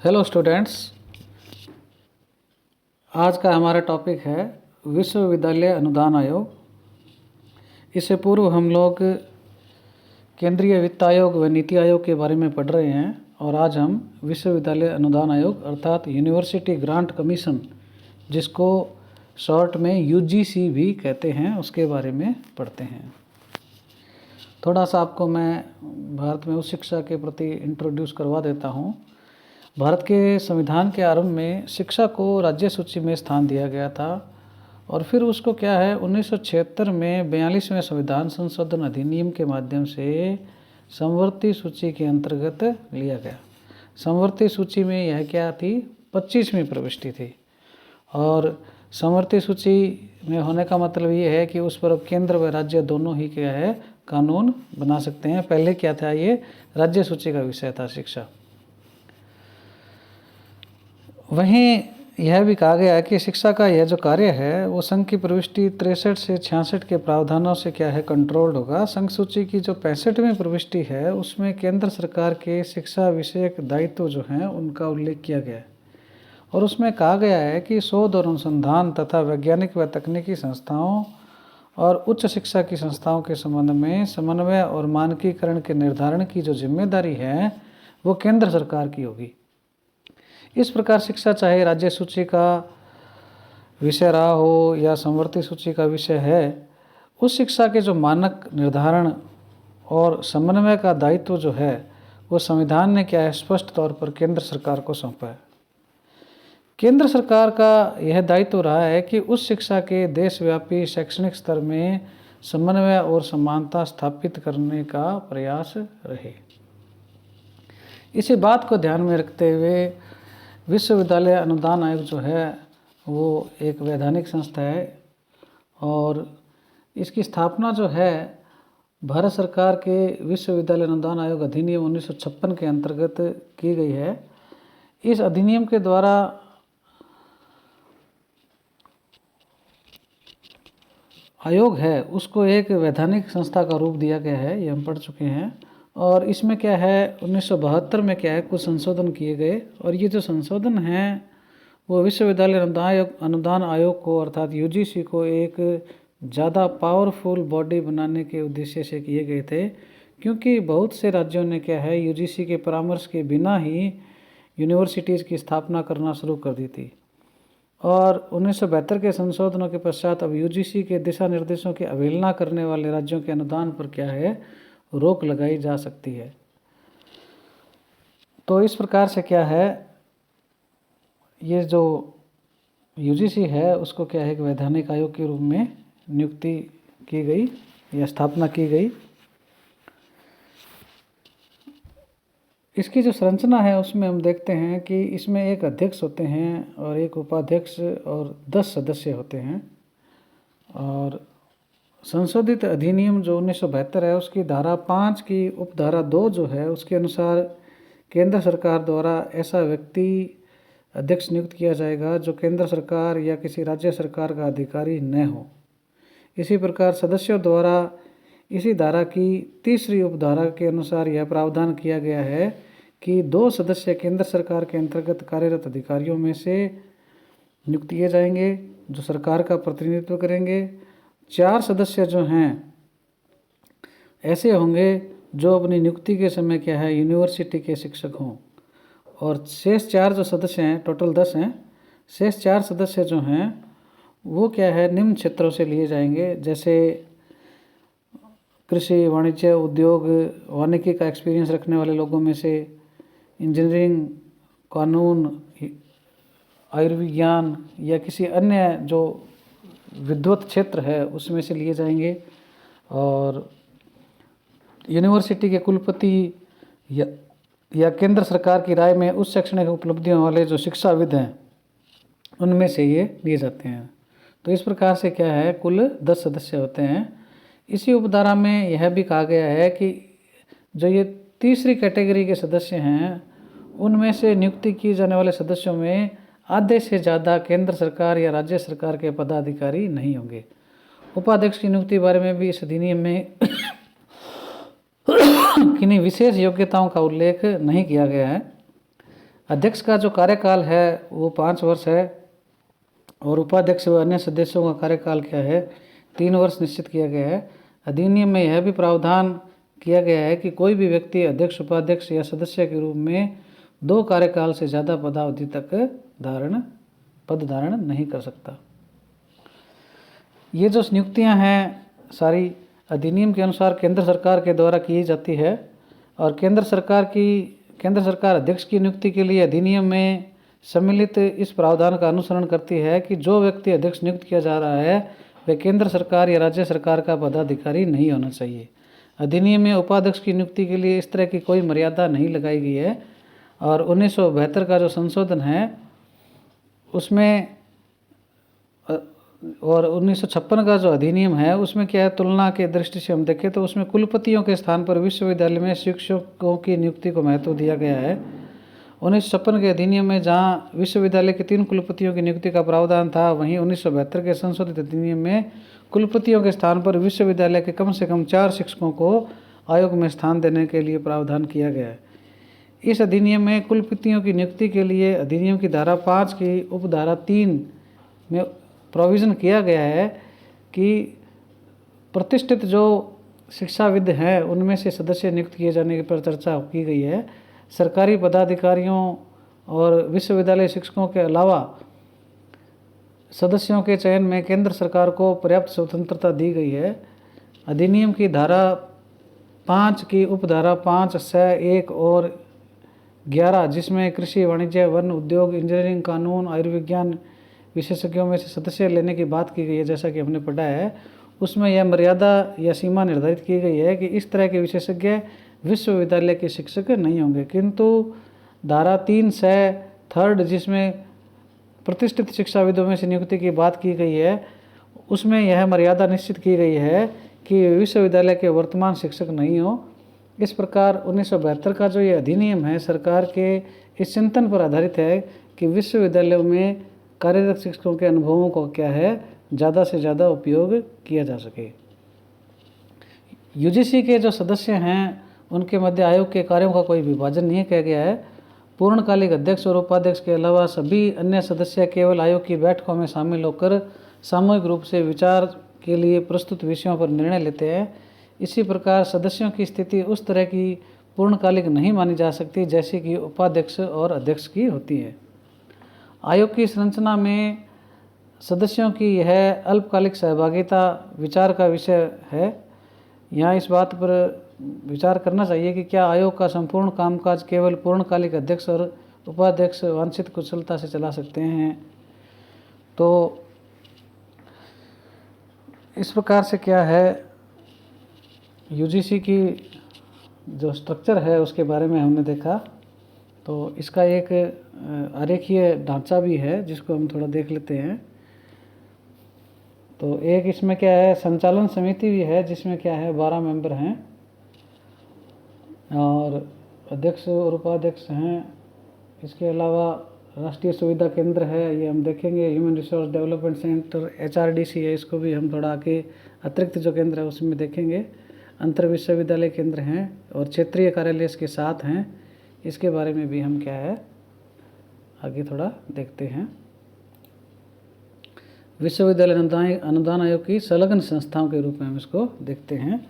Hello students, आज का हमारा टॉपिक है विश्वविद्यालय अनुदान आयोग। इससे पूर्व हम लोग केंद्रीय वित्त आयोग व नीति आयोग के बारे में पढ़ रहे हैं और आज हम विश्वविद्यालय अनुदान आयोग अर्थात यूनिवर्सिटी ग्रांट कमीशन, जिसको शॉर्ट में यूजीसी भी कहते हैं, उसके बारे में पढ़ते हैं। थोड़ा सा आपको मैं भारत में उच्च शिक्षा के प्रति इंट्रोड्यूस करवा देता हूँ। भारत के संविधान के आरंभ में शिक्षा को राज्य सूची में स्थान दिया गया था और फिर उसको 1976 में 42वें संविधान संशोधन अधिनियम के माध्यम से समवर्ती सूची के अंतर्गत लिया गया। समवर्ती सूची में यह क्या थी? 25वीं प्रविष्टि थी। और समवर्ती सूची में होने का मतलब ये है कि उस पर अब केंद्र व राज्य दोनों ही क्या है, कानून बना सकते हैं। पहले क्या था, ये राज्य सूची का विषय था शिक्षा। वहीं यह भी कहा गया है कि शिक्षा का यह जो कार्य है वो संघ की प्रविष्टि 63 से 66 के प्रावधानों से क्या है, कंट्रोल्ड होगा। संघ सूची की जो 65वीं प्रविष्टि है उसमें केंद्र सरकार के शिक्षा विषयक दायित्व जो हैं उनका उल्लेख किया गया है और उसमें कहा गया है कि शोध और अनुसंधान तथा वैज्ञानिक व तकनीकी संस्थाओं और उच्च शिक्षा की संस्थाओं के संबंध में समन्वय और मानकीकरण के निर्धारण की जो जिम्मेदारी है वो केंद्र सरकार की होगी। इस प्रकार शिक्षा चाहे राज्य सूची का विषय रहा हो या समवर्ती सूची का विषय है, उस शिक्षा के जो मानक निर्धारण और समन्वय का दायित्व जो है वो संविधान ने क्या है, स्पष्ट तौर पर केंद्र सरकार को सौंपा है। केंद्र सरकार का यह दायित्व रहा है कि उस शिक्षा के देशव्यापी शैक्षणिक स्तर में समन्वय और समानता स्थापित करने का प्रयास रहे। इसी बात को ध्यान में रखते हुए विश्वविद्यालय अनुदान आयोग जो है वो एक वैधानिक संस्था है और इसकी स्थापना जो है भारत सरकार के विश्वविद्यालय अनुदान आयोग अधिनियम 1956 के अंतर्गत की गई है। इस अधिनियम के द्वारा आयोग है उसको एक वैधानिक संस्था का रूप दिया गया है, ये हम पढ़ चुके हैं। और इसमें क्या है, 1972 में क्या है, कुछ संशोधन किए गए और ये जो संशोधन हैं वो विश्वविद्यालय अनुदान आयोग को अर्थात यूजीसी को एक ज़्यादा पावरफुल बॉडी बनाने के उद्देश्य से किए गए थे, क्योंकि बहुत से राज्यों ने क्या है यूजीसी के परामर्श के बिना ही यूनिवर्सिटीज़ की स्थापना करना शुरू कर दी थी। और 1972 के संशोधनों के पश्चात अब यूजीसी के दिशा निर्देशों की अवहेलना करने वाले राज्यों के अनुदान पर क्या है, रोक लगाई जा सकती है। तो इस प्रकार से क्या है, ये जो यूजीसी है उसको क्या है, एक वैधानिक आयोग के रूप में नियुक्ति की गई या स्थापना की गई। इसकी जो संरचना है उसमें हम देखते हैं कि इसमें एक अध्यक्ष होते हैं और एक उपाध्यक्ष और 10 सदस्य होते हैं। और संशोधित अधिनियम जो 1972 है उसकी धारा 5 की उपधारा 2 जो है उसके अनुसार केंद्र सरकार द्वारा ऐसा व्यक्ति अध्यक्ष नियुक्त किया जाएगा जो केंद्र सरकार या किसी राज्य सरकार का अधिकारी न हो। इसी प्रकार सदस्यों द्वारा इसी धारा की तीसरी उपधारा के अनुसार यह प्रावधान किया गया है कि 2 सदस्य केंद्र सरकार के अंतर्गत कार्यरत अधिकारियों में से नियुक्त किए जाएंगे जो सरकार का प्रतिनिधित्व करेंगे। 4 सदस्य जो हैं ऐसे होंगे जो अपनी नियुक्ति के समय क्या है, यूनिवर्सिटी के शिक्षक हों। और शेष 4 जो सदस्य हैं, टोटल 10 हैं, शेष 4 सदस्य जो हैं वो क्या है, निम्न क्षेत्रों से लिए जाएंगे, जैसे कृषि, वाणिज्य, उद्योग, वानिकी का एक्सपीरियंस रखने वाले लोगों में से, इंजीनियरिंग, कानून, आयुर्विज्ञान या किसी अन्य जो विद्वत क्षेत्र है उसमें से लिए जाएंगे। और यूनिवर्सिटी के कुलपति या केंद्र सरकार की राय में उस शैक्षणिक उपलब्धियों वाले जो शिक्षाविद हैं उनमें से ये लिए जाते हैं। तो इस प्रकार से क्या है, कुल 10 सदस्य होते हैं। इसी उपधारा में यह भी कहा गया है कि जो ये तीसरी कैटेगरी के सदस्य हैं उनमें से नियुक्ति किए जाने वाले सदस्यों में आधे से ज़्यादा केंद्र सरकार या राज्य सरकार के पदाधिकारी नहीं होंगे। उपाध्यक्ष की नियुक्ति बारे में भी इस अधिनियम में किन्हीं विशेष योग्यताओं का उल्लेख नहीं किया गया है। अध्यक्ष का जो कार्यकाल है वो 5 वर्ष है और उपाध्यक्ष व अन्य सदस्यों का कार्यकाल क्या है 3 वर्ष निश्चित किया गया है। अधिनियम में यह भी प्रावधान किया गया है कि कोई भी व्यक्ति अध्यक्ष, उपाध्यक्ष या सदस्य के रूप में 2 कार्यकाल से ज़्यादा पदावधि तक पद धारण नहीं कर सकता। ये जो नियुक्तियां हैं सारी अधिनियम के अनुसार केंद्र सरकार के द्वारा की जाती है और केंद्र सरकार अध्यक्ष की नियुक्ति के लिए अधिनियम में सम्मिलित इस प्रावधान का अनुसरण करती है कि जो व्यक्ति अध्यक्ष नियुक्त किया जा रहा है वह केंद्र सरकार या राज्य सरकार का पदाधिकारी नहीं होना चाहिए। अधिनियम में उपाध्यक्ष की नियुक्ति के लिए इस तरह की कोई मर्यादा नहीं लगाई गई है और 1972 का जो संशोधन है उसमें और 1956 का जो अधिनियम है उसमें क्या है, तुलना के दृष्टि से हम देखें तो उसमें कुलपतियों के स्थान पर विश्वविद्यालय में शिक्षकों की नियुक्ति को महत्व दिया गया है। 1956 के अधिनियम में जहां विश्वविद्यालय के 3 कुलपतियों की नियुक्ति का प्रावधान था, वहीं 1972 के संशोधित अधिनियम में कुलपतियों के स्थान पर विश्वविद्यालय के कम से कम 4 शिक्षकों को आयोग में स्थान देने के लिए प्रावधान किया गया है। इस अधिनियम में कुलपतियों की नियुक्ति के लिए अधिनियम की धारा 5 की उपधारा 3 में प्रोविज़न किया गया है कि प्रतिष्ठित जो शिक्षाविद हैं उनमें से सदस्य नियुक्त किए जाने पर चर्चा की गई है। सरकारी पदाधिकारियों और विश्वविद्यालय शिक्षकों के अलावा सदस्यों के चयन में केंद्र सरकार को पर्याप्त स्वतंत्रता दी गई है। अधिनियम की धारा 5 की उपधारा 5 से 1 और 11 जिसमें कृषि, वाणिज्य, वन, उद्योग, इंजीनियरिंग, कानून, आयुर्विज्ञान विशेषज्ञों में से सदस्य लेने की बात की गई है, जैसा कि हमने पढ़ा है, उसमें यह मर्यादा या सीमा निर्धारित की गई है कि इस तरह के विशेषज्ञ विश्वविद्यालय के शिक्षक नहीं होंगे। किंतु धारा 3 से 3 जिसमें प्रतिष्ठित शिक्षाविदों में से नियुक्ति की बात की गई है उसमें यह मर्यादा निश्चित की गई है कि विश्वविद्यालय के वर्तमान शिक्षक नहीं हो। इस प्रकार 1972 का जो ये अधिनियम है सरकार के इस चिंतन पर आधारित है कि विश्वविद्यालयों में कार्यरत शिक्षकों के अनुभवों को क्या है ज़्यादा से ज़्यादा उपयोग किया जा सके। यूजीसी के जो सदस्य हैं उनके मध्य आयोग के कार्यों का कोई विभाजन नहीं किया गया है। पूर्णकालिक अध्यक्ष और उपाध्यक्ष के अलावा सभी अन्य सदस्य केवल आयोग की बैठकों में शामिल होकर सामूहिक रूप से विचार के लिए प्रस्तुत विषयों पर निर्णय लेते हैं। इसी प्रकार सदस्यों की स्थिति उस तरह की पूर्णकालिक नहीं मानी जा सकती जैसे कि उपाध्यक्ष और अध्यक्ष की होती है। आयोग की संरचना में सदस्यों की यह अल्पकालिक सहभागिता विचार का विषय है। यहाँ इस बात पर विचार करना चाहिए कि क्या आयोग का संपूर्ण कामकाज केवल पूर्णकालिक अध्यक्ष और उपाध्यक्ष वांछित कुशलता से चला सकते हैं। तो इस प्रकार से क्या है यूजीसी की जो स्ट्रक्चर है उसके बारे में हमने देखा। तो इसका एक आरेखीय ढांचा भी है जिसको हम थोड़ा देख लेते हैं। तो एक इसमें क्या है संचालन समिति भी है जिसमें क्या है 12 मेंबर हैं और अध्यक्ष और उपाध्यक्ष हैं। इसके अलावा राष्ट्रीय सुविधा केंद्र है, ये हम देखेंगे। Human resource development centre HRDC है, इसको भी हम थोड़ा आगे अतिरिक्त जो केंद्र है उसमें देखेंगे। अंतर विश्वविद्यालय केंद्र हैं और क्षेत्रीय कार्यालय इसके साथ हैं। इसके बारे में भी हम क्या है आगे थोड़ा देखते हैं। विश्वविद्यालय अनुदान आयोग की संलग्न संस्थाओं के रूप में हम इसको देखते हैं।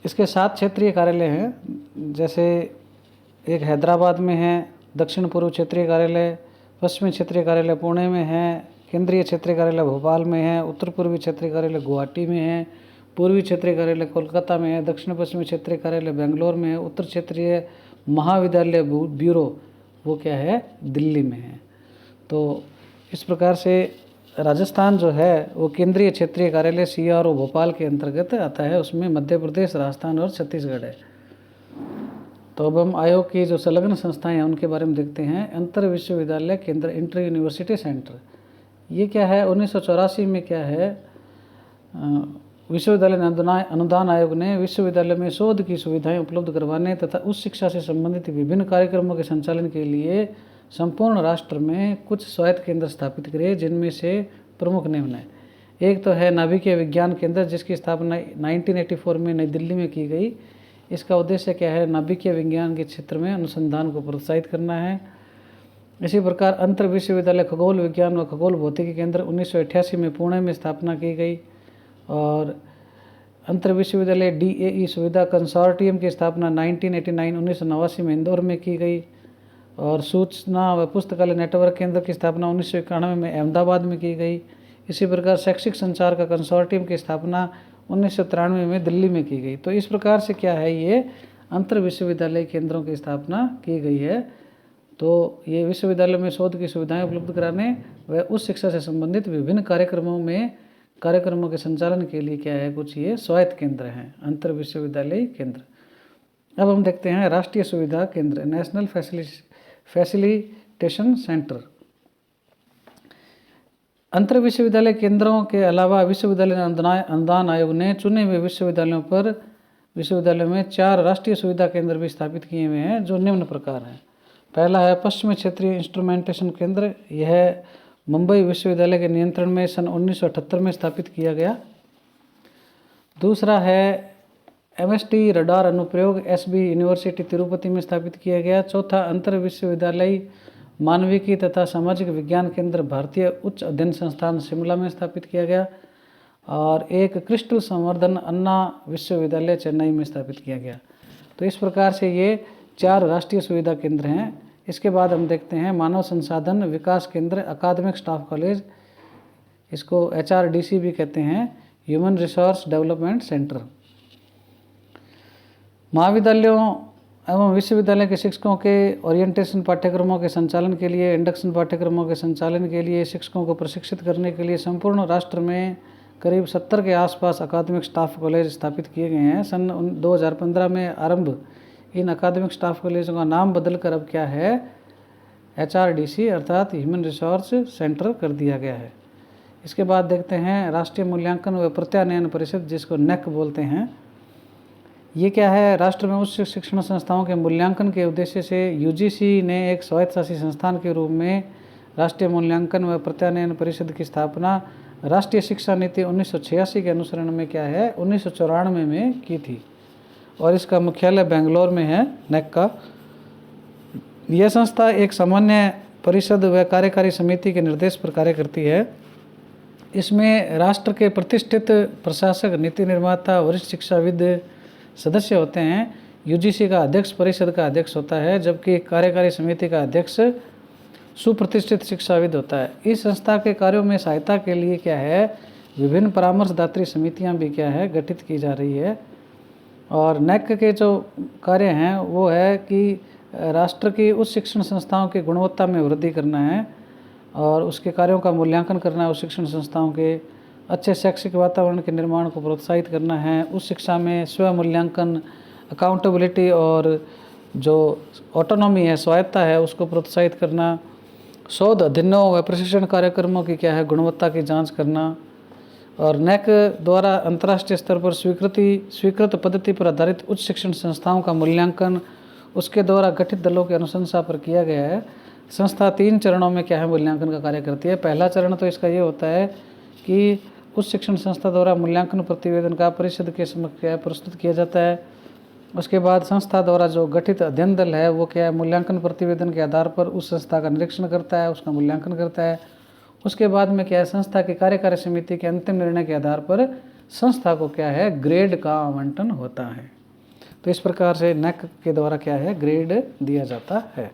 इसके 7 क्षेत्रीय कार्यालय हैं, जैसे एक हैदराबाद में है, दक्षिण पूर्व क्षेत्रीय कार्यालय, पश्चिमी क्षेत्रीय कार्यालय पुणे में है, केंद्रीय क्षेत्रीय कार्यालय भोपाल में है, उत्तर पूर्वी क्षेत्रीय कार्यालय गुवाहाटी में है, पूर्वी क्षेत्रीय कार्यालय कोलकाता में है, दक्षिण पश्चिमी क्षेत्रीय कार्यालय बेंगलोर में है, उत्तर क्षेत्रीय महाविद्यालय ब्यूरो वो क्या है दिल्ली में है। तो इस प्रकार से राजस्थान जो है वो केंद्रीय क्षेत्रीय कार्यालय CRO भोपाल के अंतर्गत आता है, उसमें मध्य प्रदेश, राजस्थान और छत्तीसगढ़ है। तो अब हम आयोग की जो संलग्न संस्थाएं हैं उनके बारे में देखते हैं। अंतर विश्वविद्यालय केंद्र, इंटर यूनिवर्सिटी सेंटर, ये क्या है 1984 में क्या है विश्वविद्यालय अनुदान आयोग ने विश्वविद्यालय में शोध की सुविधाएं उपलब्ध करवाने तथा उस शिक्षा से संबंधित विभिन्न कार्यक्रमों के संचालन के लिए संपूर्ण राष्ट्र में कुछ स्वायत्त केंद्र स्थापित करे, जिनमें से प्रमुख निम्न है। एक तो है नाभिकीय विज्ञान केंद्र जिसकी स्थापना 1984 में नई दिल्ली में की गई। इसका उद्देश्य क्या है? नाभिकीय विज्ञान के क्षेत्र में अनुसंधान को प्रोत्साहित करना है। इसी प्रकार अंतर विश्वविद्यालय खगोल विज्ञान व खगोल भौतिकी केंद्र 1988 में पुणे में स्थापना की गई। और अंतर विश्वविद्यालय DAE सुविधा कंसोर्टियम की स्थापना 1989 में इंदौर में की गई। और सूचना व पुस्तकालय नेटवर्क केंद्र की स्थापना 1991 में अहमदाबाद में की गई। इसी प्रकार शैक्षिक संचार का कंसोर्टियम की स्थापना 1993 में दिल्ली में की गई। तो इस प्रकार से क्या है, ये अंतर विश्वविद्यालय केंद्रों की स्थापना की गई है। तो ये विश्वविद्यालय में शोध की सुविधाएं उपलब्ध कराने व उस शिक्षा से संबंधित विभिन्न कार्यक्रमों के संचालन के लिए क्या है, कुछ ये स्वायत्त केंद्र हैं, अंतर विश्वविद्यालय केंद्र। अब हम देखते हैं राष्ट्रीय सुविधा केंद्र, नेशनल फैसिलिटेशन सेंटर। अंतर विश्वविद्यालय केंद्रों के अलावा विश्वविद्यालय अनुदान आयोग ने चुने हुए विश्वविद्यालयों में 4 राष्ट्रीय सुविधा केंद्र भी स्थापित किए हुए हैं, जो निम्न प्रकार हैं। पहला है पश्चिमी क्षेत्रीय इंस्ट्रूमेंटेशन केंद्र। यह मुंबई विश्वविद्यालय के नियंत्रण में सन 1978 में स्थापित किया गया। दूसरा है MST रडार अनुप्रयोग SB यूनिवर्सिटी तिरुपति में स्थापित किया गया। चौथा अंतर विश्वविद्यालय मानविकी तथा सामाजिक विज्ञान केंद्र भारतीय उच्च अध्ययन संस्थान शिमला में स्थापित किया गया। और एक क्रिस्टल संवर्धन अन्ना विश्वविद्यालय चेन्नई में स्थापित किया गया। तो इस प्रकार से ये 4 राष्ट्रीय सुविधा केंद्र हैं। इसके बाद हम देखते हैं मानव संसाधन विकास केंद्र, अकादमिक स्टाफ कॉलेज, इसको HRDC भी कहते हैं, ह्यूमन रिसोर्स डेवलपमेंट सेंटर। महाविद्यालयों एवं विश्वविद्यालय के शिक्षकों के ओरिएंटेशन पाठ्यक्रमों के संचालन के लिए, इंडक्शन पाठ्यक्रमों के संचालन के लिए, शिक्षकों को प्रशिक्षित करने के लिए संपूर्ण राष्ट्र में करीब 70 के आसपास अकादमिक स्टाफ कॉलेज स्थापित किए गए हैं। सन 2015 में आरंभ इन अकादमिक स्टाफ कॉलेजों का नाम बदलकर अब क्या है, HRDC अर्थात ह्यूमन रिसोर्स सेंटर कर दिया गया है। इसके बाद देखते हैं राष्ट्रीय मूल्यांकन व प्रत्यानयन परिषद, जिसको NAAC बोलते हैं। ये क्या है, राष्ट्र में उच्च शिक्षण संस्थाओं के मूल्यांकन के उद्देश्य से UGC ने एक स्वायत्तशासी संस्थान के रूप में राष्ट्रीय मूल्यांकन व प्रत्यानयन परिषद की स्थापना राष्ट्रीय शिक्षा नीति 1986 के अनुसरण में क्या है, 1994 में की थी। और इसका मुख्यालय बेंगलोर में है, NAAC का। यह संस्था एक सामान्य परिषद व कार्यकारी समिति के निर्देश पर कार्य करती है। इसमें राष्ट्र के प्रतिष्ठित प्रशासक, नीति निर्माता, वरिष्ठ शिक्षाविद सदस्य होते हैं। UGC का अध्यक्ष परिषद का अध्यक्ष होता है, जबकि कार्यकारी समिति का अध्यक्ष सुप्रतिष्ठित शिक्षाविद होता है। इस संस्था के कार्यों में सहायता के लिए क्या है, विभिन्न परामर्शदात्री समितियां भी क्या है, गठित की जा रही है। और NAAC के जो कार्य हैं वो है कि राष्ट्र की उच्च शिक्षण संस्थाओं की गुणवत्ता में वृद्धि करना है और उसके कार्यों का मूल्यांकन करना है। उस शिक्षण संस्थाओं के अच्छे शैक्षिक वातावरण के निर्माण को प्रोत्साहित करना है। उस शिक्षा में स्व मूल्यांकन, अकाउंटेबिलिटी और जो ऑटोनॉमी है, स्वायत्ता है, उसको प्रोत्साहित करना। शोध अध्ययनों व प्रशिक्षण कार्यक्रमों की क्या है, गुणवत्ता की जांच करना। और NAAC द्वारा अंतर्राष्ट्रीय स्तर पर स्वीकृत पद्धति पर आधारित उच्च शिक्षण संस्थाओं का मूल्यांकन उसके द्वारा गठित दलों की अनुशंसा पर किया गया है। संस्था 3 चरणों में क्या है, मूल्यांकन का कार्य करती है। पहला चरण तो इसका ये होता है कि उच्च शिक्षण संस्था द्वारा मूल्यांकन प्रतिवेदन का परिषद के समक्ष क्या है, प्रस्तुत किया जाता है। उसके बाद संस्था द्वारा जो गठित अध्ययन दल है वो क्या है, मूल्यांकन प्रतिवेदन के आधार पर उस संस्था का निरीक्षण करता है, उसका मूल्यांकन करता है। उसके बाद में क्या है, संस्था की कार्यकारी समिति के अंतिम निर्णय के आधार पर संस्था को क्या है, ग्रेड का आवंटन होता है। तो इस प्रकार से NAAC के द्वारा क्या है, ग्रेड दिया जाता है।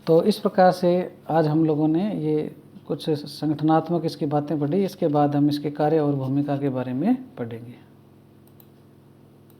तो इस प्रकार से आज हम लोगों ने ये कुछ संगठनात्मक इसकी बातें पढ़ी। इसके बाद हम इसके कार्य और भूमिका के बारे में पढ़ेंगे।